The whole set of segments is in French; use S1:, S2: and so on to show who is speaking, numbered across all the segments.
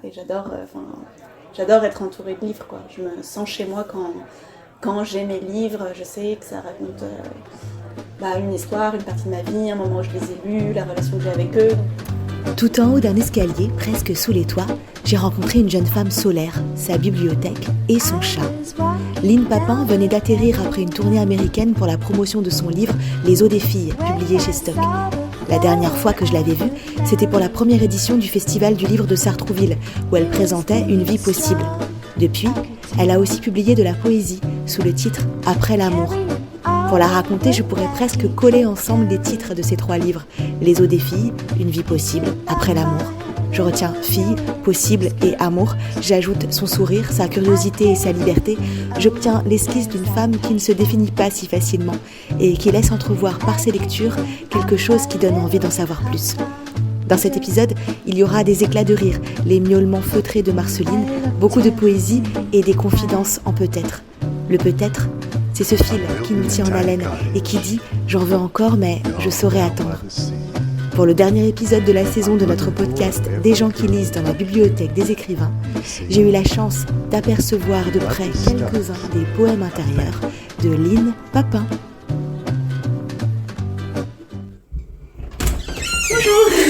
S1: Et j'adore être entourée de livres, quoi. Je me sens chez moi quand j'ai mes livres. Je sais que ça raconte une histoire, une partie de ma vie, un moment où je les ai lus, la relation que j'ai avec eux.
S2: Tout en haut d'un escalier, presque sous les toits, j'ai rencontré une jeune femme solaire, sa bibliothèque et son chat. Lynn Papin venait d'atterrir après une tournée américaine pour la promotion de son livre « Les os des filles », publié chez Stock. La dernière fois que je l'avais vue, c'était pour la première édition du Festival du livre de Sartrouville, où elle présentait Une vie possible. Depuis, elle a aussi publié de la poésie, sous le titre « Après l'amour ». Pour la raconter, je pourrais presque coller ensemble les titres de ces 3 livres. Les os des filles, Une vie possible, Après l'amour. Je retiens fille, possible et amour. J'ajoute son sourire, sa curiosité et sa liberté. J'obtiens l'esquisse d'une femme qui ne se définit pas si facilement et qui laisse entrevoir par ses lectures quelque chose qui donne envie d'en savoir plus. Dans cet épisode, il y aura des éclats de rire, les miaulements feutrés de Marceline, beaucoup de poésie et des confidences en peut-être. Le peut-être, c'est ce fil qui nous tient en haleine et qui dit « J'en veux encore, mais je saurai attendre ». Pour le dernier épisode de la saison de notre podcast « Des gens qui lisent dans la bibliothèque des écrivains », j'ai eu la chance d'apercevoir de près quelques-uns des poèmes intérieurs de Lynn Papin.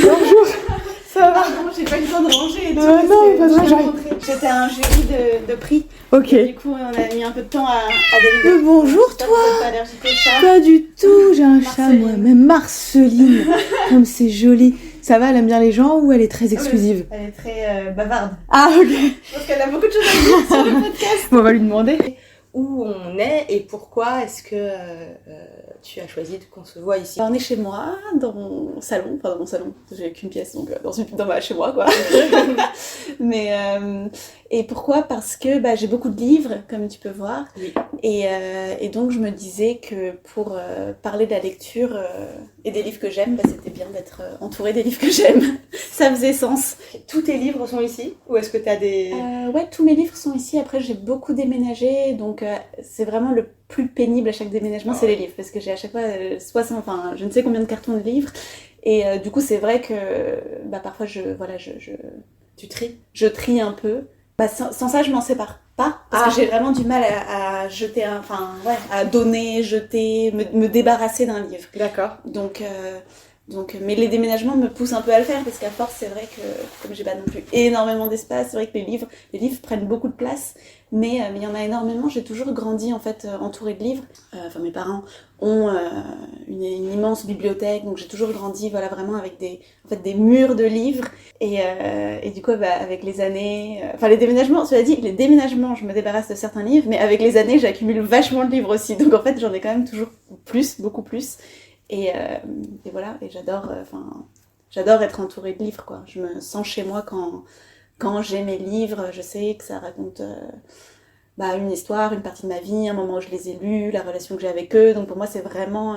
S1: Bonjour. Ça va? Pardon, j'ai pas eu le temps de ranger et tout.
S3: Non, pas de j'arrive.
S1: J'étais à un jury de prix.
S3: Ok.
S1: Et du coup, on a mis un peu de temps à délivrer.
S3: Bonjour
S1: J'espère
S3: toi.
S1: que vous êtes pas allergique au chat.
S3: Pas du tout, j'ai un chat
S1: Marceline.
S3: moi, même Marceline. Comme c'est joli. Ça va, elle aime bien les gens ou elle est très exclusive?
S1: Elle est très bavarde.
S3: Ah ok.
S1: Je pense qu'elle a beaucoup de choses à dire sur le podcast.
S3: Bon, on va lui demander.
S4: Où on est et pourquoi est-ce que tu as choisi qu'on se voit ici?
S1: On est chez moi, dans mon salon, j'ai qu'une pièce, donc chez moi, quoi. Mais, et pourquoi? Parce que j'ai beaucoup de livres, comme tu peux voir,
S4: Oui.
S1: Et donc je me disais que pour parler de la lecture et des livres que j'aime, c'était bien d'être entourée des livres que j'aime. Ça faisait sens.
S4: Tous tes livres sont ici? Ou est-ce que tu as des...
S1: Ouais, tous mes livres sont ici. Après, j'ai beaucoup déménagé, donc c'est vraiment le plus pénible à chaque déménagement, c'est les livres, parce que j'ai à chaque fois je ne sais combien de cartons de livres, et du coup, c'est vrai que parfois,
S4: Tu tries?
S1: je trie un peu. Sans ça, je m'en sépare pas, parce que j'ai vraiment du mal à jeter, à donner, jeter, me débarrasser d'un livre.
S4: D'accord.
S1: Donc, mais les déménagements me poussent un peu à le faire, parce qu'à force, c'est vrai que, comme j'ai pas non plus énormément d'espace, c'est vrai que les livres prennent beaucoup de place, mais il y en a énormément. J'ai toujours grandi, en fait, entourée de livres. Mes parents ont une immense bibliothèque, donc j'ai toujours grandi, vraiment avec des murs de livres, et du coup, avec les années, les déménagements, cela dit, je me débarrasse de certains livres, mais avec les années, j'accumule vachement de livres aussi, donc en fait, j'en ai quand même toujours beaucoup plus. Et voilà, et j'adore être entourée de livres, quoi. Je me sens chez moi quand j'ai mes livres. Je sais que ça raconte une histoire, une partie de ma vie, un moment où je les ai lus, la relation que j'ai avec eux. Donc pour moi, c'est vraiment...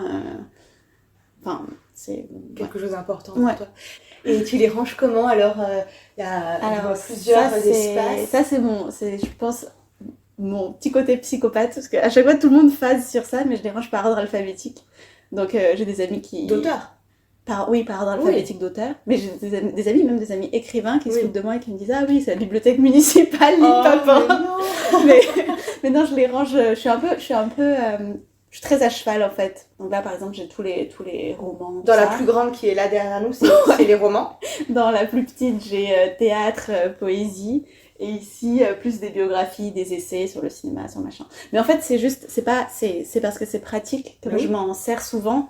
S1: c'est
S4: quelque chose d'important
S1: ouais.
S4: pour toi. Et tu les ranges comment? Alors, il y a plusieurs espaces.
S1: Ça, c'est, je pense, mon petit côté psychopathe, parce qu'à chaque fois, tout le monde phase sur ça, mais je les range par ordre alphabétique. Donc j'ai des amis qui...
S4: D'auteurs?
S1: Par ordre alphabétique d'auteurs. Mais j'ai des amis, même des amis écrivains qui se foutent de moi et qui me disent « Ah oui, c'est la bibliothèque municipale, Lynn Papin !» mais non, je les range... Je suis très à cheval, en fait. Donc là, par exemple, j'ai tous les romans.
S4: Dans la plus grande qui est là derrière nous, c'est les romans.
S1: Dans la plus petite, j'ai théâtre, poésie. Et ici, plus des biographies, des essais sur le cinéma, sur machin. Mais en fait, c'est parce que c'est pratique que je m'en sers souvent,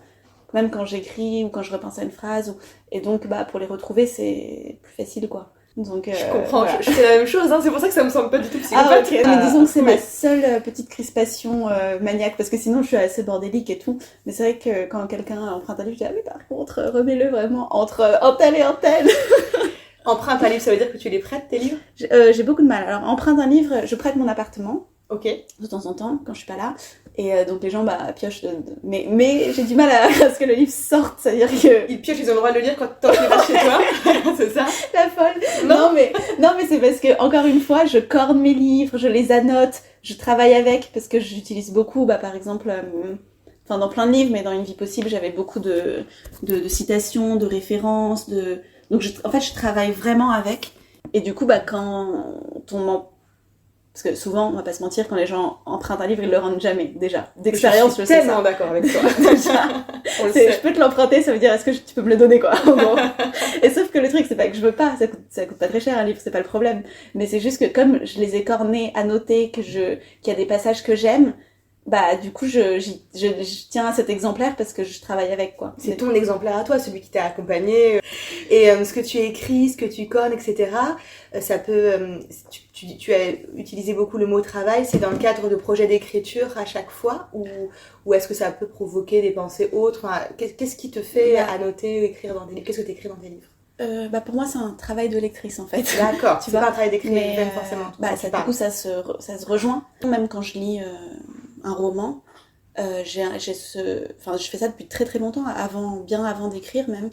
S1: même quand j'écris ou quand je repense à une phrase. Et donc, pour les retrouver, c'est plus facile, quoi. Donc,
S4: je comprends, voilà. Je fais la même chose, hein, c'est pour ça que ça me semble pas du tout psychopathe.
S1: Ah, ok, mais disons que c'est ma seule petite crispation maniaque, parce que sinon, je suis assez bordélique et tout. Mais c'est vrai que quand quelqu'un emprunte un livre, je dis « Ah oui, par contre, remets-le vraiment entre un tel et un tel !»
S4: Emprunte un livre, ça veut dire que tu les prêtes, tes livres?
S1: J'ai beaucoup de mal. Alors, emprunte un livre, je prête mon appartement.
S4: Ok.
S1: De temps en temps, quand je suis pas là. Et donc les gens piochent. Mais j'ai du mal à ce que le livre sorte. C'est-à-dire que...
S4: Ils piochent, ils ont le droit de le lire quand tu les vas chez toi. C'est ça?
S1: La folle. Non, mais c'est parce que, encore une fois, je corne mes livres, je les annote, je travaille avec, parce que j'utilise beaucoup, par exemple... dans plein de livres, mais dans Une vie possible, j'avais beaucoup de citations, de références, donc en fait, je travaille vraiment avec. Et du coup, quand on m'en... Parce que souvent, on va pas se mentir, quand les gens empruntent un livre, ils le rendent jamais, déjà. D'expérience, je sais ça.
S4: Je suis tellement d'accord avec toi.
S1: Déjà, je peux te l'emprunter, ça veut dire est-ce que tu peux me le donner, quoi, en gros. Et sauf que le truc, c'est pas que je veux pas, ça coûte pas très cher un livre, c'est pas le problème. Mais c'est juste que comme je les ai cornés, annotés, qu'il y a des passages que j'aime, du coup, je tiens à cet exemplaire parce que je travaille avec, quoi.
S4: C'est ton exemplaire à toi, celui qui t'a accompagné. Et ce que tu écris, ce que tu cornes, etc., ça peut... Tu as utilisé beaucoup le mot travail, c'est dans le cadre de projets d'écriture à chaque fois, ou est-ce que ça peut provoquer des pensées autres? Qu'est-ce qui te fait annoter, écrire dans des livres? Qu'est-ce que tu écris dans tes livres?
S1: Pour moi, c'est un travail de lectrice, en fait.
S4: D'accord,
S1: tu
S4: c'est
S1: vois,
S4: pas un travail d'écrivain,
S1: mais
S4: forcément.
S1: Du coup, ça se rejoint. Même quand je lis un roman, je fais ça depuis très très longtemps, bien avant d'écrire même.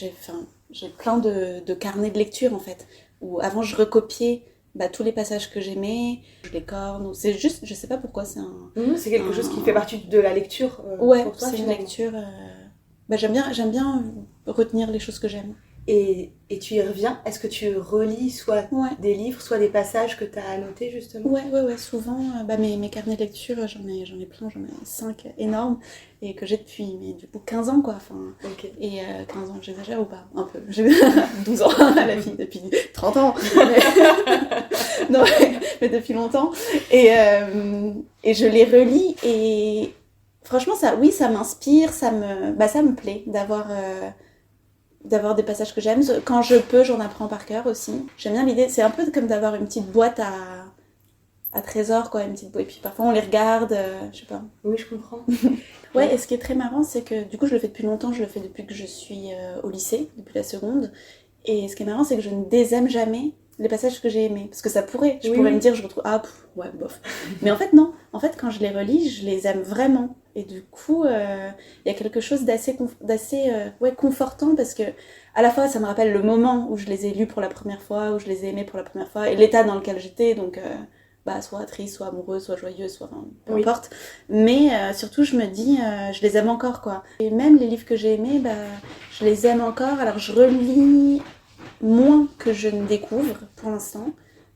S1: J'ai plein de carnets de lecture, en fait, où avant je recopiais tous les passages que j'aimais, je les corne, c'est juste, je sais pas pourquoi, c'est
S4: c'est quelque chose qui fait partie de la lecture
S1: ouais,
S4: pour toi,
S1: c'est une lecture... j'aime bien retenir les choses que j'aime.
S4: Et tu y reviens? Est-ce que tu relis soit des livres, soit des passages que tu as annotés, justement?
S1: Ouais, souvent, mes carnets de lecture, j'en ai plein, j'en ai 5 énormes, et que j'ai depuis, mais du coup, 15 ans, quoi.
S4: Okay.
S1: Et 15 ans, j'exagère ou pas? Un peu. J'ai 12 ans à la vie, depuis 30 ans. Non, mais depuis longtemps. Et je les relis, et franchement, ça m'inspire, ça me plaît d'avoir des passages que j'aime. Quand je peux, j'en apprends par cœur aussi. J'aime bien l'idée, c'est un peu comme d'avoir une petite boîte à trésors, quoi, une petite boîte. Et puis parfois on les regarde, je sais pas.
S4: Oui, je comprends.
S1: Ouais, et ce qui est très marrant, c'est que du coup je le fais depuis longtemps, je le fais depuis que je suis au lycée, depuis la seconde. Et ce qui est marrant, c'est que je ne désaime jamais les passages que j'ai aimés. Parce que ça pourrait, je pourrais me dire, je retrouve, bof. Mais en fait, non. En fait, quand je les relis, je les aime vraiment. Et du coup, il y a quelque chose d'assez confortant, parce que à la fois, ça me rappelle le moment où je les ai lus pour la première fois, où je les ai aimés pour la première fois, et l'état dans lequel j'étais, donc soit triste, soit amoureuse, soit joyeuse, soit peu importe. Mais surtout, je me dis, je les aime encore, quoi. Et même les livres que j'ai aimés, je les aime encore. Alors, je relis moins que je ne découvre pour l'instant.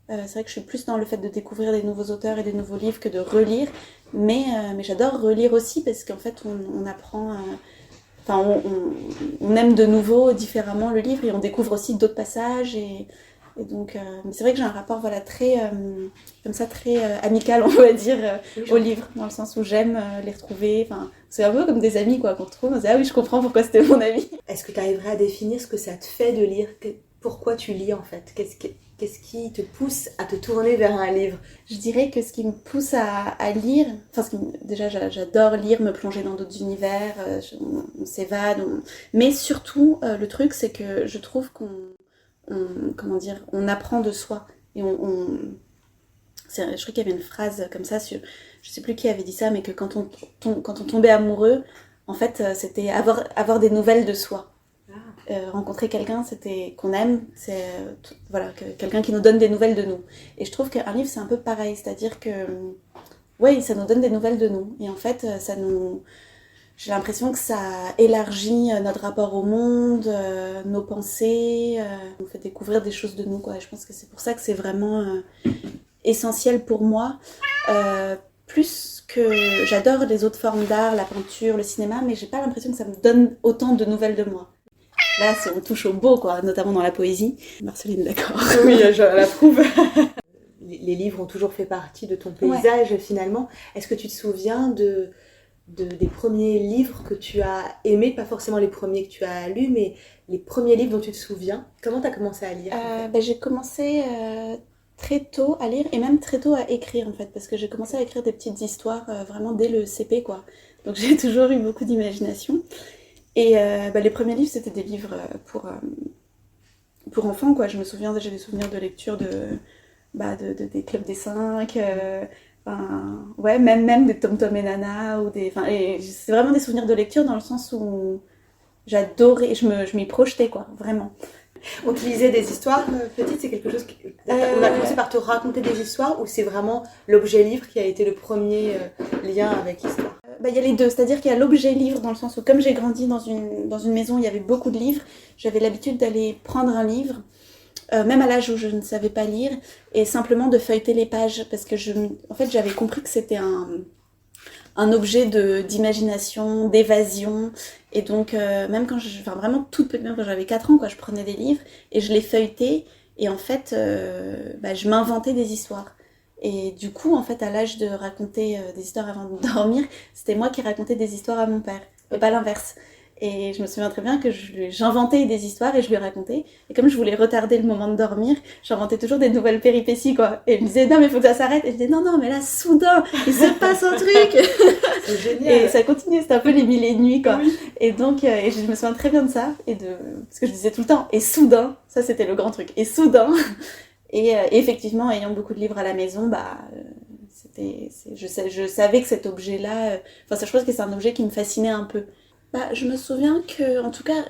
S1: C'est vrai que je suis plus dans le fait de découvrir des nouveaux auteurs et des nouveaux livres que de relire, mais j'adore relire aussi, parce qu'en fait on apprend, on aime de nouveau différemment le livre, et on découvre aussi d'autres passages, et donc mais c'est vrai que j'ai un rapport très comme ça, très amical, on va dire, aux livres, dans le sens où j'aime les retrouver. C'est un peu comme des amis, quoi, qu'on retrouve, on se dit, ah oui, je comprends pourquoi c'était mon ami.
S4: Est-ce que tu arriverais à définir ce que ça te fait de lire? Pourquoi tu lis, en fait? Qu'est-ce qui te pousse à te tourner vers un livre?
S1: Je dirais que ce qui me pousse à lire, déjà j'adore lire, me plonger dans d'autres univers, on s'évade, mais surtout le truc, c'est que je trouve on apprend de soi, et je crois qu'il y avait une phrase comme ça, je sais plus qui avait dit ça, mais que quand on tombait amoureux, en fait c'était avoir des nouvelles de soi. Rencontrer quelqu'un qu'on aime, c'est quelqu'un qui nous donne des nouvelles de nous. Et je trouve qu'un livre, c'est un peu pareil, c'est-à-dire que ça nous donne des nouvelles de nous, et en fait j'ai l'impression que ça élargit notre rapport au monde, nos pensées, nous fait découvrir des choses de nous, quoi. Et je pense que c'est pour ça que c'est vraiment essentiel pour moi, plus que j'adore les autres formes d'art, la peinture, le cinéma, mais j'ai pas l'impression que ça me donne autant de nouvelles de moi. Là, on touche au beau, quoi, notamment dans la poésie. Marceline, d'accord.
S4: Oui, je l'approuve. Les livres ont toujours fait partie de ton paysage, finalement. Est-ce que tu te souviens des premiers livres que tu as aimés, pas forcément les premiers que tu as lus, mais les premiers livres dont tu te souviens? Comment tu as commencé à lire?
S1: J'ai commencé très tôt à lire, et même très tôt à écrire, en fait, parce que j'ai commencé à écrire des petites histoires vraiment dès le CP, quoi. Donc j'ai toujours eu beaucoup d'imagination. Et les premiers livres, c'était des livres pour enfants, quoi. J'ai des souvenirs de lecture des clubs des 5, même des Tom Tom et Nana, c'est vraiment des souvenirs de lecture, dans le sens où j'adorais, je m'y projetais, quoi, vraiment.
S4: On te lisait des histoires petites, c'est quelque chose on a commencé par te raconter des histoires, ou c'est vraiment l'objet livre qui a été le premier lien avec l'histoire?
S1: Il y a les deux, c'est-à-dire qu'il y a l'objet livre, dans le sens où, comme j'ai grandi dans une maison où il y avait beaucoup de livres, j'avais l'habitude d'aller prendre un livre, même à l'âge où je ne savais pas lire, et simplement de feuilleter les pages, parce que en fait, j'avais compris que c'était un objet d'imagination, d'évasion, et donc même enfin vraiment toute petite, même quand j'avais 4 ans, quoi, je prenais des livres et je les feuilletais, et en fait, je m'inventais des histoires. Et du coup, en fait, à l'âge de raconter des histoires avant de dormir, c'était moi qui racontais des histoires à mon père, et pas l'inverse. Et je me souviens très bien que j'inventais des histoires et je lui racontais. Et comme je voulais retarder le moment de dormir, j'inventais toujours des nouvelles péripéties, quoi. Et il me disait, non, mais faut que ça s'arrête. Et je disais, non, non, mais là, soudain, il se passe un truc.
S4: C'est génial.
S1: Et ça continuait, c'était un peu les mille et une nuits, quoi.
S4: Oui.
S1: Et donc, et je me souviens très bien de ça. Parce que je disais tout le temps, et soudain, ça c'était le grand truc. Et soudain. Et effectivement, ayant beaucoup de livres à la maison, je savais que cet objet-là, je pense que c'est un objet qui me fascinait un peu. Je me souviens que, en tout cas,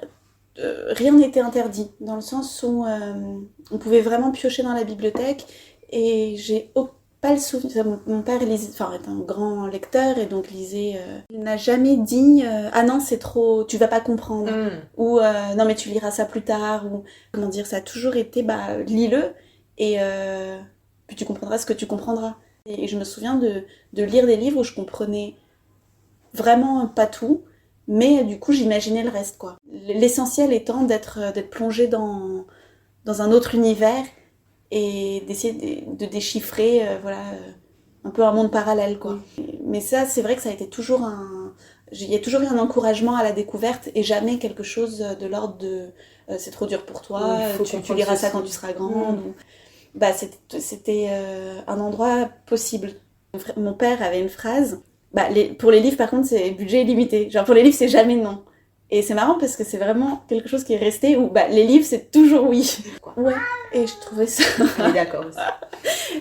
S1: rien n'était interdit, dans le sens où on pouvait vraiment piocher dans la bibliothèque, et j'ai pas le souvenir. Mon père est un grand lecteur, et donc lisait. Il n'a jamais dit ah non, c'est trop, tu vas pas comprendre, ou non mais tu liras ça plus tard, ou comment dire, ça a toujours été lis-le, et puis tu comprendras ce que tu comprendras. Et je me souviens de lire des livres où je comprenais vraiment pas tout, mais du coup j'imaginais le reste, quoi. L'essentiel étant d'être plongé dans un autre univers et d'essayer de déchiffrer un peu un monde parallèle, quoi. Mais ça, c'est vrai que ça a été toujours il y a toujours eu un encouragement à la découverte, et jamais quelque chose de l'ordre de c'est trop dur pour toi, tu liras ça quand tu seras grande. C'était un endroit possible. Mon père avait une phrase. Pour les livres, par contre, c'est budget illimité. Genre, pour les livres, c'est jamais non. Et c'est marrant parce que c'est vraiment quelque chose qui est resté où les livres, c'est toujours oui. Ouais, et je trouvais ça.
S4: On est d'accord aussi.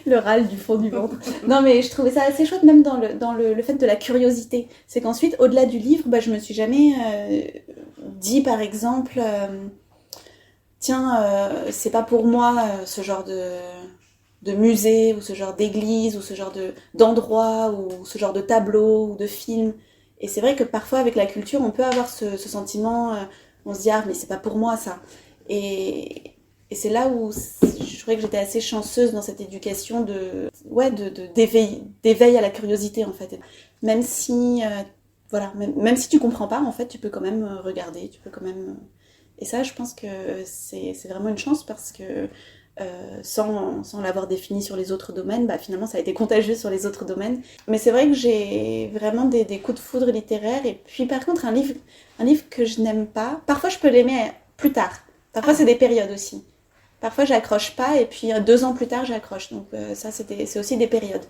S1: Le râle du fond du ventre. Non, mais je trouvais ça assez chouette, même dans le fait de la curiosité. C'est qu'ensuite, au-delà du livre, je me suis jamais dit, par exemple, tiens, c'est pas pour moi ce genre de musée, ou ce genre d'église, ou ce genre d'endroit, ou ce genre de tableau, ou de film. Et c'est vrai que parfois, avec la culture, on peut avoir ce sentiment, on se dit, ah, mais c'est pas pour moi, ça. Et c'est là où je trouvais que j'étais assez chanceuse dans cette éducation d'éveil à la curiosité, en fait. Même si, même si tu comprends pas, en fait, tu peux quand même regarder, tu peux quand même... Et ça, je pense que c'est vraiment une chance, parce que sans l'avoir défini sur les autres domaines, finalement ça a été contagieux sur les autres domaines. Mais c'est vrai que j'ai vraiment des coups de foudre littéraires. Et puis par contre, un livre que je n'aime pas, parfois je peux l'aimer plus tard. Parfois c'est des périodes aussi. Parfois j'accroche pas, et puis 2 ans plus tard j'accroche. Donc ça c'est aussi des périodes.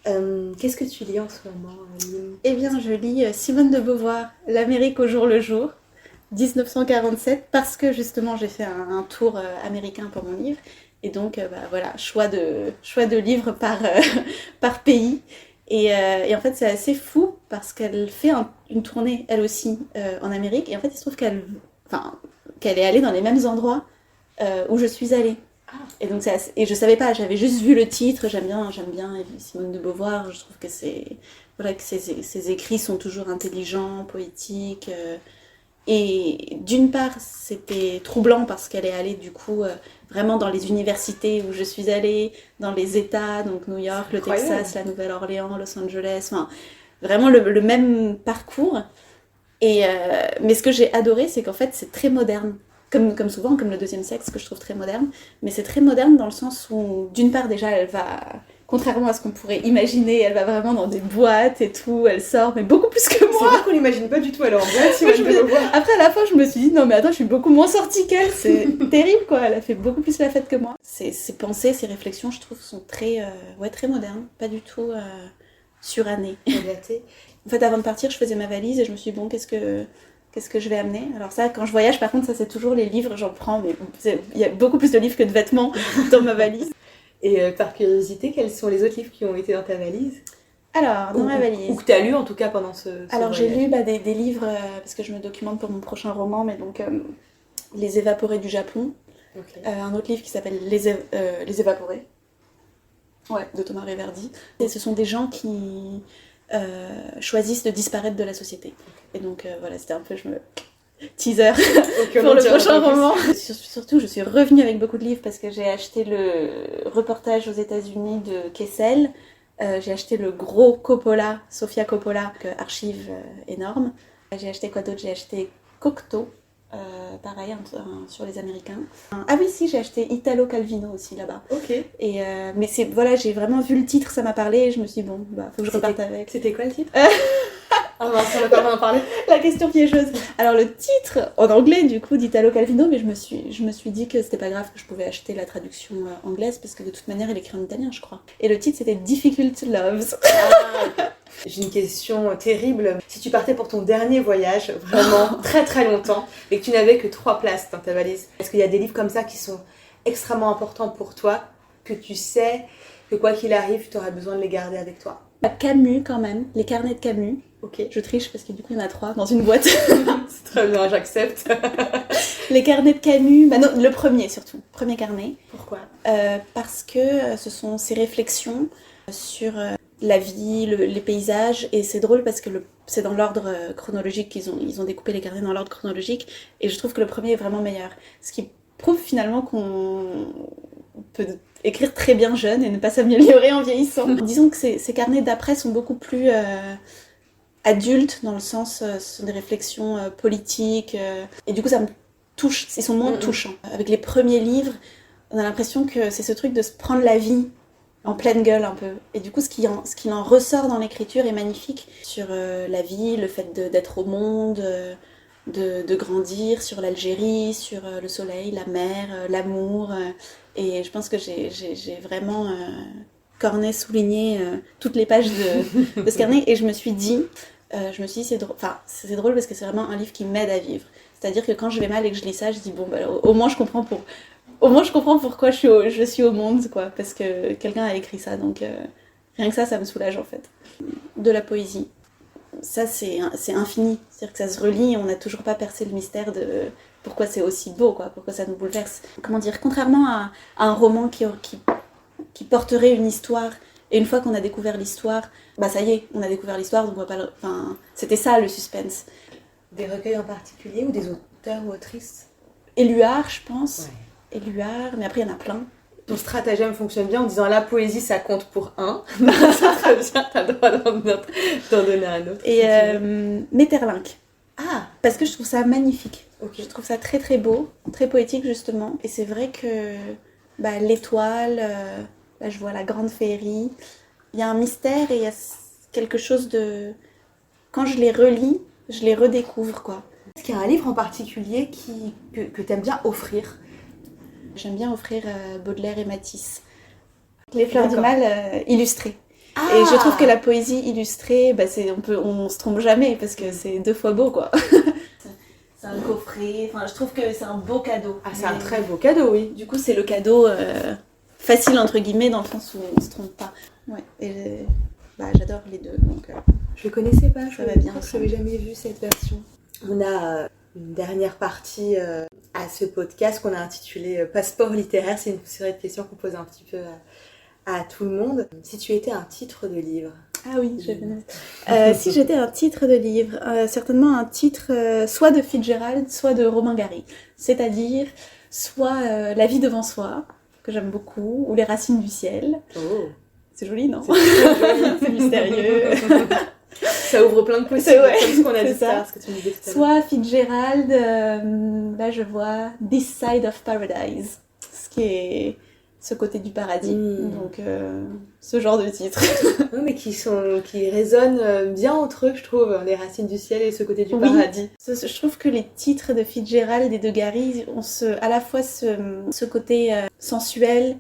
S4: Qu'est-ce que tu lis en ce moment, Lynn ?
S1: Eh bien, je lis Simone de Beauvoir, L'Amérique au jour le jour, 1947, parce que justement j'ai fait un tour américain pour mon livre, et donc choix de livres par pays, et en fait c'est assez fou parce qu'elle fait une tournée elle aussi en Amérique, et en fait il se trouve qu'elle est allée dans les mêmes endroits où je suis allée. Et donc et je savais pas, j'avais juste vu le titre. J'aime bien Simone de Beauvoir. Je trouve que ses écrits sont toujours intelligents, poétiques. Et d'une part, c'était troublant parce qu'elle est allée du coup vraiment dans les universités où je suis allée, dans les États, donc New York, le Texas, la Nouvelle-Orléans, Los Angeles, vraiment le même parcours. Mais ce que j'ai adoré, c'est qu'en fait, c'est très moderne. Comme souvent, comme le deuxième sexe, que je trouve très moderne. Mais c'est très moderne dans le sens où, d'une part, déjà, elle va... Contrairement à ce qu'on pourrait imaginer, elle va vraiment dans des boîtes et tout, elle sort, mais beaucoup plus que moi.
S4: C'est vrai qu'on l'imagine pas du tout, elle est en boîte.
S1: Après, à la fin, je me suis dit, non mais attends, je suis beaucoup moins sortie qu'elle, c'est terrible, quoi. Elle a fait beaucoup plus la fête que moi. Ses pensées, ses réflexions, je trouve, sont très modernes, pas du tout surannées. En fait, avant de partir, je faisais ma valise et je me suis dit, bon, qu'est-ce que je vais amener ? Alors ça, quand je voyage, par contre, ça c'est toujours les livres, j'en prends, mais il y a beaucoup plus de livres que de vêtements dans ma valise.
S4: Et par curiosité, quels sont les autres livres qui ont été dans ta valise ?
S1: Alors, dans ma valise...
S4: Ou que tu as lu en tout cas pendant ce
S1: Alors
S4: voyage.
S1: j'ai lu des livres, parce que je me documente pour mon prochain roman, mais donc Les Évaporés du Japon. Okay. Un autre livre qui s'appelle Les Évaporés, de Thomas Reverdy. Et ce sont des gens qui choisissent de disparaître de la société. Et donc c'était un peu... teaser
S4: Ok,
S1: pour
S4: on
S1: le
S4: dira
S1: prochain
S4: un peu plus.
S1: roman. Surtout, je suis revenue avec beaucoup de livres parce que j'ai acheté le reportage aux États-Unis de Kessel. J'ai acheté le gros Coppola, Sofia Coppola, archive énorme. J'ai acheté quoi d'autre? J'ai acheté Cocteau, pareil, sur les Américains. Ah oui, si, j'ai acheté Italo Calvino aussi là-bas.
S4: Ok.
S1: Et mais voilà, j'ai vraiment vu le titre, ça m'a parlé et je me suis dit, bon, bah, faut que je reparte avec.
S4: C'était quoi le titre? Ah mince, on n'a pas d'en parler.
S1: La question piégeuse. Alors le titre, en anglais du coup, d'Italo Calvino, mais je me suis dit que c'était pas grave que je pouvais acheter la traduction anglaise parce que de toute manière, il écrit en italien, je crois. Et le titre, c'était Difficult Loves.
S4: Ah, j'ai une question terrible. Si tu partais pour ton dernier voyage, vraiment très très longtemps, et que tu n'avais que 3 places dans ta valise, est-ce qu'il y a des livres comme ça qui sont extrêmement importants pour toi, que tu sais que quoi qu'il arrive, tu auras besoin de les garder avec toi?
S1: Camus quand même, les carnets de Camus.
S4: Ok.
S1: Je triche parce que du coup, il y en a 3 dans une boîte.
S4: C'est très bien, j'accepte.
S1: Les carnets de Camus, bah non, le premier surtout, premier carnet.
S4: Pourquoi?
S1: Parce que ce sont ses réflexions sur la vie, les paysages, et c'est drôle parce que c'est dans l'ordre chronologique ils ont découpé les carnets dans l'ordre chronologique, et je trouve que le premier est vraiment meilleur. Ce qui prouve finalement qu'on peut écrire très bien jeune et ne pas s'améliorer en vieillissant. Disons que ces carnets d'après sont beaucoup plus adultes, dans le sens, ce sont des réflexions politiques, et du coup ça me touche, ils sont moins touchants. Avec les premiers livres, on a l'impression que c'est ce truc de se prendre la vie en pleine gueule un peu. Et du coup, ce qui en ressort dans l'écriture est magnifique. Sur la vie, le fait d'être au monde, de grandir, sur l'Algérie, sur le soleil, la mer, l'amour. Et je pense que j'ai vraiment corné, souligné toutes les pages de ce carnet. Et je me suis dit, c'est drôle. Enfin, c'est drôle parce que c'est vraiment un livre qui m'aide à vivre. C'est-à-dire que quand je vais mal et que je lis ça, je dis bon, bah, au moins je comprends pourquoi je suis au monde, quoi, parce que quelqu'un a écrit ça, donc rien que ça me soulage en fait. De la poésie, ça c'est infini, c'est-à-dire que ça se relit et on n'a toujours pas percé le mystère de pourquoi c'est aussi beau, quoi, pourquoi ça nous bouleverse. Comment dire, contrairement à un roman qui porterait une histoire, et une fois qu'on a découvert l'histoire, bah ça y est, on a découvert l'histoire, donc on va pas enfin, c'était ça le suspense.
S4: Des recueils en particulier ou des auteurs ou autrices?
S1: Éluard, je pense.
S4: Ouais.
S1: Éluard, mais après il y en a plein.
S4: Ton stratagème fonctionne bien en disant la poésie ça compte pour un. C'est très bien, t'as le droit d'en donner un autre.
S1: Et Maeterlinck.
S4: Ah,
S1: Parce que je trouve ça magnifique.
S4: ok.
S1: Je trouve ça très très beau, très poétique justement. Et c'est vrai que l'étoile, là je vois la grande féerie. Il y a un mystère et il y a quelque chose de... Quand je les relis, je les redécouvre, quoi.
S4: Est-ce qu'il y a un livre en particulier que t'aimes bien offrir?
S1: J'aime bien offrir Baudelaire et Matisse. Les Fleurs du
S4: D'accord.
S1: Mal illustrées.
S4: Ah,
S1: Et je trouve que la poésie illustrée, on se trompe jamais parce que c'est 2 fois beau, quoi. C'est un coffret, enfin je trouve que c'est un beau cadeau.
S4: c'est un très beau cadeau, oui.
S1: Du coup c'est le cadeau facile entre guillemets dans le sens où on se trompe pas. Ouais. Et j'adore les deux, donc
S4: Je le connaissais pas,
S1: Ça va bien
S4: Je n'avais jamais vu cette version. On a une dernière partie à ce podcast qu'on a intitulé Passeport littéraire. C'est une série de questions qu'on pose un petit peu à tout le monde. Si tu étais un titre de livre.
S1: Ah oui, si j'étais un titre de livre, certainement un titre soit de Fitzgerald, soit de Romain Gary. C'est-à-dire soit La vie devant soi, que j'aime beaucoup, ou Les racines du ciel.
S4: Oh.
S1: C'est joli, non?
S4: C'est très joli.
S1: C'est mystérieux.
S4: Ça ouvre plein de possibles,
S1: Ouais,
S4: comme ce qu'on a
S1: c'est
S4: dit
S1: ça.
S4: ce que tu me disais tout à l'heure.
S1: Soit Fitzgerald, là je vois This Side of Paradise, ce qui est ce côté du paradis. Donc ce genre de titre.
S4: Oui, mais qui résonnent bien entre eux, je trouve, Les racines du ciel et ce côté du
S1: Oui.
S4: paradis.
S1: Je trouve que les titres de Fitzgerald et de Gary ont à la fois ce côté sensuel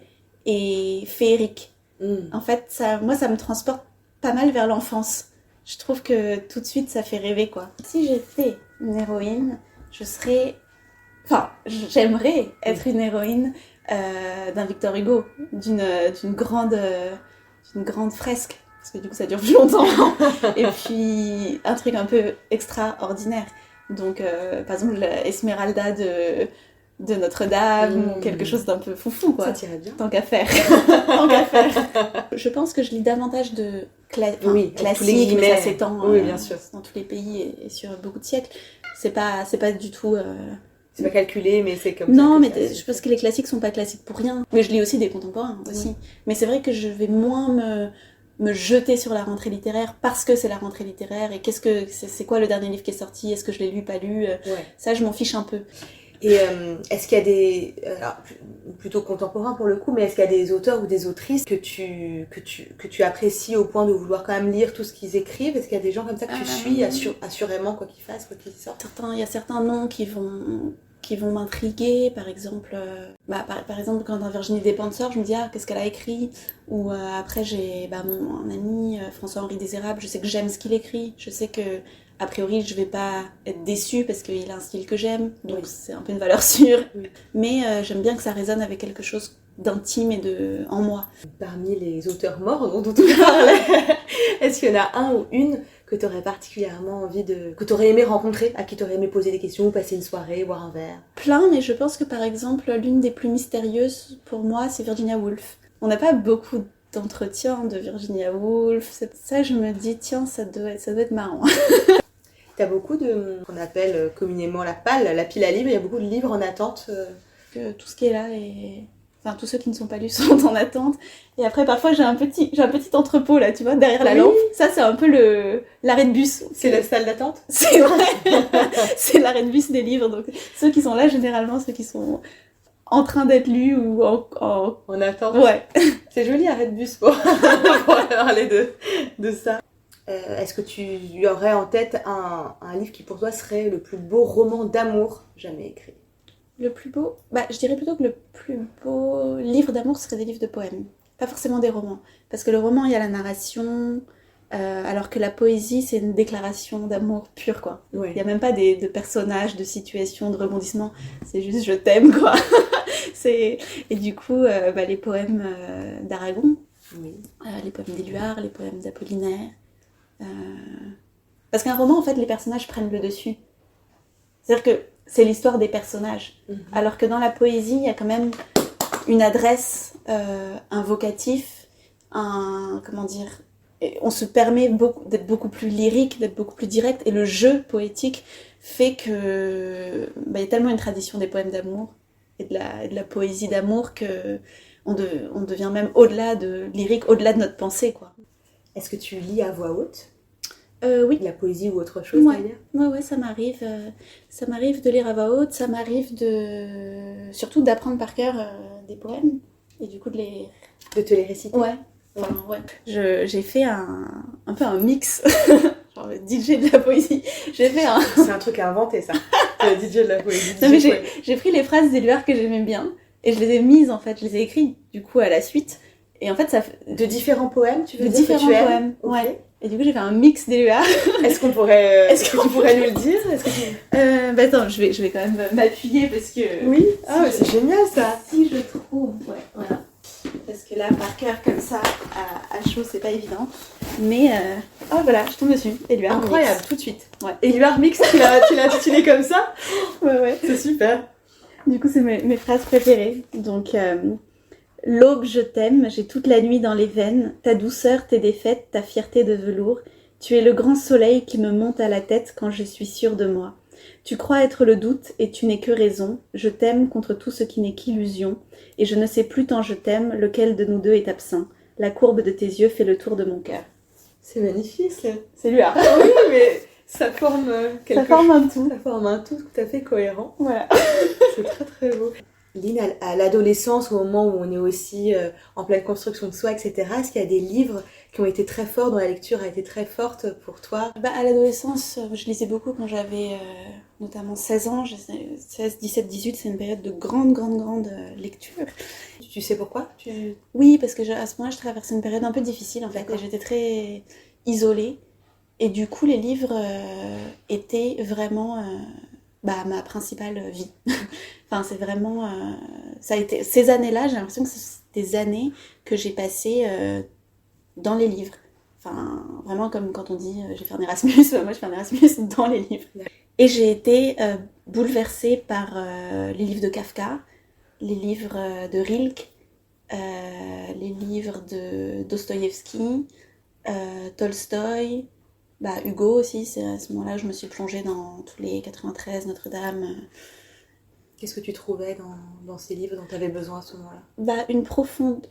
S1: et féerique. En fait, ça me transporte pas mal vers l'enfance. Je trouve que tout de suite, ça fait rêver, quoi. Si j'étais une héroïne, j'aimerais être une héroïne d'un Victor Hugo, d'une grande fresque, parce que du coup, ça dure plus longtemps. Et puis, un truc un peu extraordinaire. Donc, par exemple, la Esmeralda de Notre-Dame, ou quelque chose d'un peu foufou, quoi.
S4: Ça tirait bien.
S1: Tant qu'à faire. Je pense que je lis davantage de
S4: Oui, avec tous les
S1: classiques, mais
S4: guillemets.
S1: ça s'étend
S4: Oui, bien sûr.
S1: dans tous les pays et sur beaucoup de siècles. C'est pas du tout...
S4: C'est pas calculé, mais c'est comme
S1: Non,
S4: ça.
S1: mais je pense que les classiques sont pas classiques pour rien. Mais je lis aussi des contemporains aussi. Mais c'est vrai que je vais moins me jeter sur la rentrée littéraire parce que c'est la rentrée littéraire et c'est quoi le dernier livre qui est sorti, est-ce que je l'ai lu, pas lu, ça je m'en fiche un peu.
S4: Et est-ce qu'il y a des, alors, plutôt contemporains pour le coup, mais est-ce qu'il y a des auteurs ou des autrices que tu apprécies au point de vouloir quand même lire tout ce qu'ils écrivent? Est-ce qu'il y a des gens comme ça que tu suis assurément quoi qu'ils fassent, quoi qu'ils sortent?
S1: Il y a certains noms qui vont m'intriguer, par exemple, par exemple quand dans Virginie Despentes, je me dis qu'est-ce qu'elle a écrit, ou après j'ai mon ami François-Henri Désérable, je sais que j'aime ce qu'il écrit, je sais que a priori je vais pas être déçue parce qu'il a un style que j'aime, donc c'est un peu une valeur sûre, mais j'aime bien que ça résonne avec quelque chose d'intime et en moi.
S4: Parmi les auteurs morts dont on parlait, est-ce qu'il y en a un ou une que tu aurais particulièrement que tu aurais aimé rencontrer, à qui tu aurais aimé poser des questions, ou passer une soirée, boire un verre?
S1: Plein, mais je pense que par exemple, l'une des plus mystérieuses pour moi, c'est Virginia Woolf. On n'a pas beaucoup d'entretiens de Virginia Woolf, ça je me dis, tiens, ça doit être marrant.
S4: T'as beaucoup de, qu'on appelle communément la pile à livres, il y a beaucoup de livres en attente.
S1: Que tout ce qui est là Enfin, tous ceux qui ne sont pas lus sont en attente. Et après, parfois, j'ai un petit entrepôt, là, tu vois, derrière la lampe. Ça, c'est un peu l'arrêt de bus.
S4: C'est la salle d'attente?
S1: C'est vrai. C'est l'arrêt de bus des livres. Donc, ceux qui sont là, généralement, ceux qui sont en train d'être lus ou
S4: en attente.
S1: Ouais.
S4: C'est joli, arrêt de bus pour parler de ça. Est-ce que tu y aurais en tête un livre qui, pour toi, serait le plus beau roman d'amour jamais écrit?
S1: Le plus beau, je dirais plutôt que le plus beau livre d'amour serait des livres de poèmes, pas forcément des romans. Parce que le roman, il y a la narration, alors que la poésie, c'est une déclaration d'amour pure, quoi. Il n'y a même pas de personnages, de situations, de rebondissements, c'est juste je t'aime, quoi. Et du coup, les poèmes d'Aragon, les poèmes d'Éluard, les poèmes d'Apollinaire. Parce qu'un roman, en fait, les personnages prennent le dessus. C'est-à-dire que c'est l'histoire des personnages. Alors que dans la poésie, il y a quand même une adresse, un vocatif, on se permet d'être beaucoup plus lyrique, d'être beaucoup plus direct, et le jeu poétique fait que y a tellement une tradition des poèmes d'amour et de la poésie d'amour que on devient même au-delà de lyrique, au-delà de notre pensée, quoi.
S4: Est-ce que tu lis à voix haute?
S1: Oui.
S4: La poésie ou autre chose, d'ailleurs?
S1: Ouais, ça m'arrive de lire à voix haute, ça m'arrive surtout d'apprendre par cœur des poèmes, et du coup de
S4: te les réciter.
S1: Ouais. J'ai fait un peu un mix, genre le DJ de la poésie. C'est
S4: un truc à inventer, ça, le DJ de la poésie.
S1: Non, mais j'ai pris les phrases d'Éluard que j'aimais bien, et je les ai mises, en fait, je les ai écrites, du coup, à la suite, et en fait, ça fait...
S4: De différents poèmes, tu veux
S1: dire? De différents poèmes, ouais. Et du coup, j'ai fait un mix d'Éluard.
S4: Est-ce que tu pourrais nous le dire?
S1: Attends, je vais quand même m'appuyer parce que...
S4: Oui. C'est génial, ça.
S1: Si je trouve, voilà. Parce que là, par cœur, comme ça, à chaud, c'est pas évident. Mais, voilà, je tombe dessus. Éluard
S4: incroyable,
S1: mix.
S4: tout de suite.
S1: Ouais.
S4: Éluard mix, tu l'as intitulé comme ça?
S1: Ouais.
S4: C'est super.
S1: Du coup, c'est mes phrases préférées. Donc... L'aube, je t'aime, j'ai toute la nuit dans les veines, ta douceur, tes défaites, ta fierté de velours. Tu es le grand soleil qui me monte à la tête quand je suis sûre de moi. Tu crois être le doute et tu n'es que raison. Je t'aime contre tout ce qui n'est qu'illusion. Et je ne sais plus tant je t'aime, lequel de nous deux est absent. La courbe de tes yeux fait le tour de mon cœur.
S4: C'est magnifique.
S1: C'est lui,
S4: Oui, mais ça forme
S1: Ça forme un tout.
S4: Ça forme un tout tout à fait cohérent.
S1: Voilà.
S4: C'est très très beau. Lynn, à l'adolescence, au moment où on est aussi en pleine construction de soi, etc., est-ce qu'il y a des livres qui ont été très forts, dont la lecture a été très forte pour toi?
S1: À l'adolescence, je lisais beaucoup quand j'avais notamment 16 ans, 16, 17, 18, c'est une période de grande lecture.
S4: Tu sais pourquoi?
S1: Oui, parce que à ce moment-là, je traversais une période un peu difficile en fait, et j'étais très isolée. Et du coup, les livres étaient vraiment ma principale vie. Enfin, c'est vraiment... ça a été... Ces années-là, j'ai l'impression que c'est des années que j'ai passées dans les livres. Enfin, vraiment comme quand on dit « j'ai fait un Erasmus », moi je fais un Erasmus dans les livres. Et j'ai été bouleversée par les livres de Kafka, les livres de Rilke, les livres de Dostoïevski, Tolstoï, Hugo aussi, c'est à ce moment-là où je me suis plongée dans tous les 93, Notre-Dame.
S4: Qu'est-ce que tu trouvais dans ces livres dont tu avais besoin à ce moment-là ?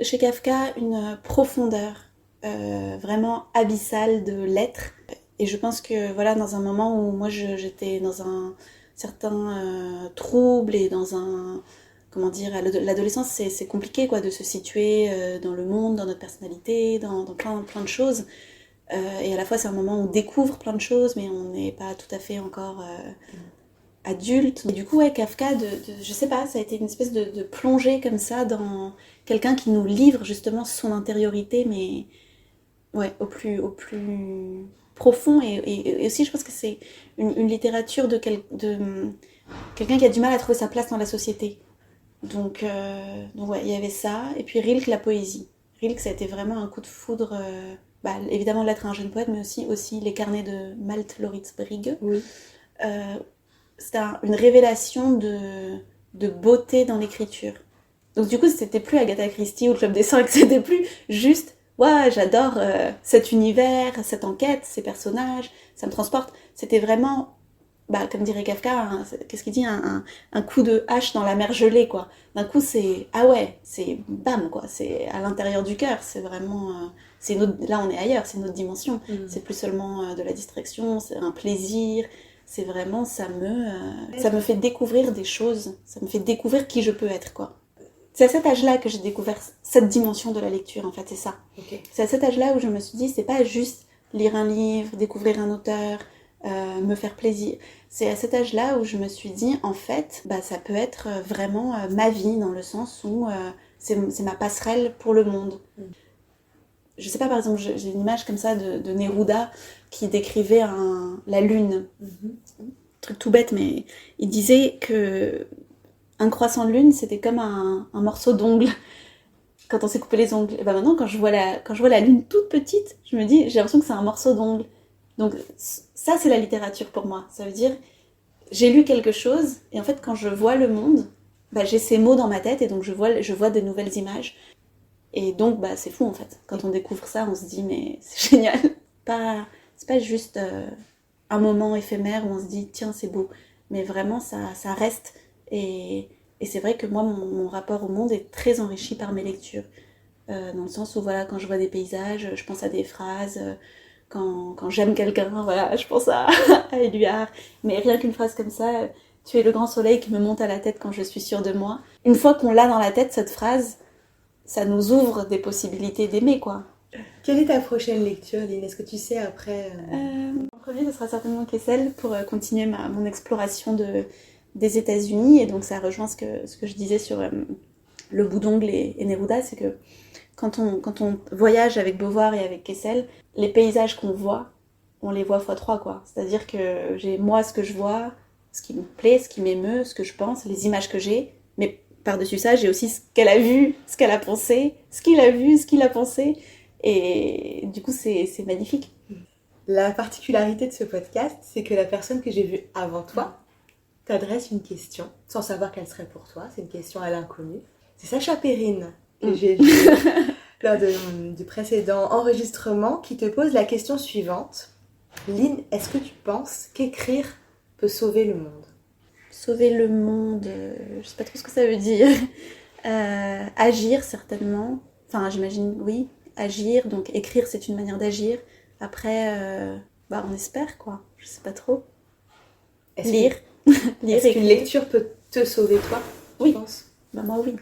S1: Chez Kafka, une profondeur vraiment abyssale de l'être. Et je pense que voilà, dans un moment où moi j'étais dans un certain trouble et dans un... Comment dire, l'adolescence c'est compliqué quoi, de se situer dans le monde, dans notre personnalité, dans plein de choses. Et à la fois c'est un moment où on découvre plein de choses, mais on n'est pas tout à fait encore adulte. Et du coup, Kafka, je sais pas, ça a été une espèce de plongée comme ça dans quelqu'un qui nous livre justement son intériorité, mais au plus profond. Et aussi, je pense que c'est une littérature de quelqu'un qui a du mal à trouver sa place dans la société. Donc il y avait ça. Et puis Rilke, la poésie. Rilke, ça a été vraiment un coup de foudre. Évidemment, Lettre à un jeune poète, mais aussi les carnets de Malte Laurits Brigge.
S4: Oui.
S1: C'était une révélation de beauté dans l'écriture. Donc du coup, c'était plus Agatha Christie ou le Club des 5, c'était plus juste j'adore cet univers, cette enquête, ces personnages, ça me transporte. C'était vraiment, comme dirait Kafka, qu'est-ce qu'il dit, un coup de hache dans la mer gelée, quoi. D'un coup, c'est c'est bam, quoi. C'est à l'intérieur du cœur, c'est vraiment... là, on est ailleurs, c'est une autre dimension. C'est plus seulement de la distraction, c'est un plaisir. C'est vraiment, ça me fait découvrir des choses, ça me fait découvrir qui je peux être, quoi. C'est à cet âge-là que j'ai découvert cette dimension de la lecture, en fait, c'est ça.
S4: Okay.
S1: C'est à cet âge-là où je me suis dit, c'est pas juste lire un livre, découvrir un auteur, me faire plaisir. C'est à cet âge-là où je me suis dit, en fait, ça peut être vraiment ma vie, dans le sens où c'est ma passerelle pour le monde. Je sais pas, par exemple, j'ai une image comme ça de Neruda qui décrivait la lune. Truc tout bête, mais il disait que un croissant de lune, c'était comme un morceau d'ongle quand on s'est coupé les ongles. Et maintenant, quand je vois la lune toute petite, je me dis, j'ai l'impression que c'est un morceau d'ongle. Donc ça, c'est la littérature pour moi. Ça veut dire, j'ai lu quelque chose, et en fait, quand je vois le monde, j'ai ces mots dans ma tête, et donc je vois des nouvelles images. Et donc, c'est fou, en fait. Quand on découvre ça, on se dit, mais c'est génial. C'est pas juste un moment éphémère où on se dit, tiens, c'est beau. Mais vraiment, ça reste. Et c'est vrai que moi, mon rapport au monde est très enrichi par mes lectures. Dans le sens où, quand je vois des paysages, je pense à des phrases. Quand j'aime quelqu'un, je pense à Éluard. Mais rien qu'une phrase comme ça, tu es le grand soleil qui me monte à la tête quand je suis sûre de moi. Une fois qu'on l'a dans la tête, cette phrase, ça nous ouvre des possibilités d'aimer, quoi.
S4: Quelle est ta prochaine lecture, Lynn ? Est-ce que tu sais après
S1: En premier, ce sera certainement Kessel pour continuer mon exploration des États-Unis. Et donc, ça rejoint ce que je disais sur le bout d'ongle et Neruda, c'est que quand on voyage avec Beauvoir et avec Kessel, les paysages qu'on voit, on les voit x3, quoi. C'est-à-dire que j'ai, moi, ce que je vois, ce qui me plaît, ce qui m'émeut, ce que je pense, les images que j'ai, mais par-dessus ça, j'ai aussi ce qu'elle a vu, ce qu'elle a pensé, ce qu'il a vu, ce qu'il a pensé. Et du coup, c'est magnifique.
S4: La particularité de ce podcast, c'est que la personne que j'ai vue avant toi t'adresse une question, sans savoir quelle serait pour toi. C'est une question à l'inconnu. C'est Sacha Perrine, que j'ai vue lors du précédent enregistrement, qui te pose la question suivante. Lynn, est-ce que tu penses qu'écrire peut sauver le monde ?
S1: Sauver le monde, je sais pas trop ce que ça veut dire. Agir, certainement. Enfin, j'imagine, oui. Agir, donc écrire, c'est une manière d'agir. Après, on espère, quoi. Je sais pas trop. Lire. Lire.
S4: Est-ce qu'une lecture peut te sauver, toi ?
S1: Oui.
S4: Tu penses ?
S1: Moi, oui.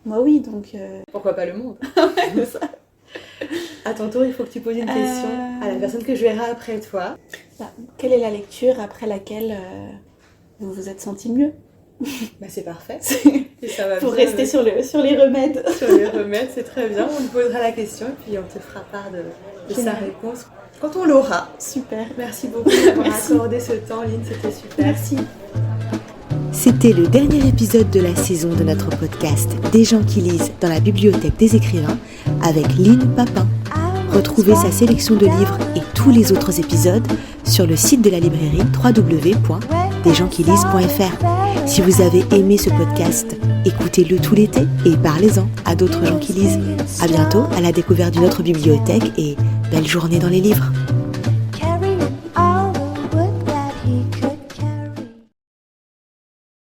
S1: Moi, oui, donc...
S4: Pourquoi pas le monde ?
S1: Ouais, c'est ça.
S4: À ton tour, il faut que tu poses une question à la personne que je verrai après toi.
S1: Quelle est la lecture après laquelle vous vous êtes senti mieux ?
S4: C'est parfait. Et ça va
S1: pour
S4: bien
S1: rester sur les remèdes.
S4: Sur les remèdes, c'est très bien. On te posera la question et puis on te fera part de sa réponse quand on l'aura.
S1: Super.
S4: Merci beaucoup d'avoir accordé ce temps, Lynn. C'était super.
S1: Merci.
S2: C'était le dernier épisode de la saison de notre podcast Des gens qui lisent dans la bibliothèque des écrivains avec Lynn Papin. Retrouvez sa sélection de livres et tous les autres épisodes sur le site de la librairie www.desgendsquilises.fr. Si vous avez aimé ce podcast, écoutez-le tout l'été et parlez-en à d'autres gens qui lisent. À bientôt à la découverte d'une autre bibliothèque et belle journée dans les livres.